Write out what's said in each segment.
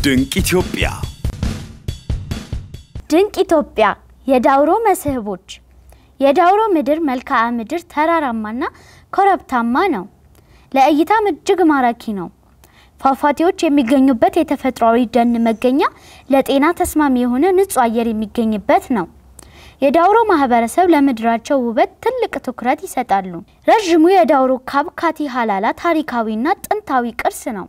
ድንቅ ኢትዮጵያ ድንቅ ኢትዮጵያ የዳውሮ መስህቦች የዳውሮ ምድር መልክዓ ምድር ተራራማና ኮረብታማ ነው። ለእይታም እጅግ ማራኪ ነው። ፏፏቴዎች የሚገኙበት የተፈጥሯዊ ደን መገኛ ለጤና ተስማሚ የሆነ ንጹህ አየር የሚገኝበት ነው። የዳውሮ ማህበረሰብ ለምድራቸው ውበት ትልቅ ትኩረት ይሰጣሉ። ረጅሙ የዳውሮ ካብ ካቲ ሀላላ ታሪካዊና ጥንታዊ ቅርስ ነው።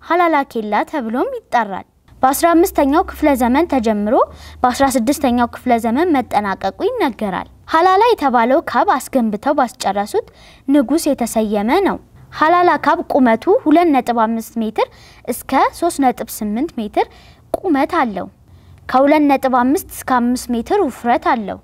ሀላላ ኬላ ተብሎም ይጠራል። በ15ኛው ክፍለ ዘመን ተጀምሮ በ16ኛው ክፍለ ዘመን መጠናቀቁ ይነገራል። ሀላላ የተባለው ካብ አስገንብተው ባስጨረሱት ንጉስ የተሰየመ ነው። ሀላላ ካብ ቁመቱ 2.5 ሜትር እስከ 3.8 ሜትር ቁመት አለው። ከ2.5 እስከ 5 ሜትር ውፍረት አለው።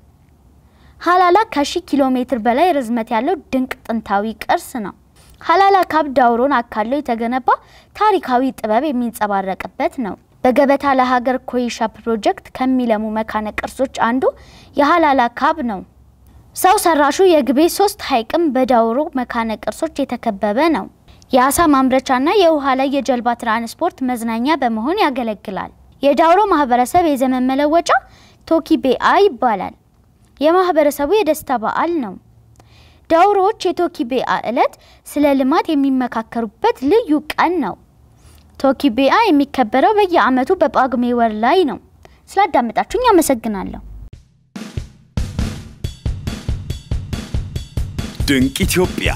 ሀላላ ከ1000 ኪሎ ሜትር በላይ ርዝመት ያለው ድንቅ ጥንታዊ ቅርስ ነው። ሀላላ ካብ ዳውሮን አካለው የተገነባ ታሪካዊ ጥበብ የሚንጸባረቅበት ነው። በገበታ ለሀገር ኮይሻ ፕሮጀክት ከሚለሙ መካነ ቅርሶች አንዱ የሀላላ ካብ ነው። ሰው ሰራሹ የግቤ 3 ሐይቅም በዳውሮ መካነ ቅርሶች የተከበበ ነው። የአሳ ማምረቻና የውሃ ላይ የጀልባ ትራንስፖርት መዝናኛ በመሆን ያገለግላል። የዳውሮ ማህበረሰብ የዘመን መለወጫ ቶኪ ቤአ ይባላል። የማህበረሰቡ የደስታ በዓል ነው። ዳውሮዎች የቶኪ ቤአ ዕለት ስለ ልማት የሚመካከሩበት ልዩ ቀን ነው። ቶኪ ቤአ የሚከበረው በየዓመቱ በጳጉሜ ወር ላይ ነው። ስላዳመጣችሁኝ አመሰግናለሁ። ድንቅ ኢትዮጵያ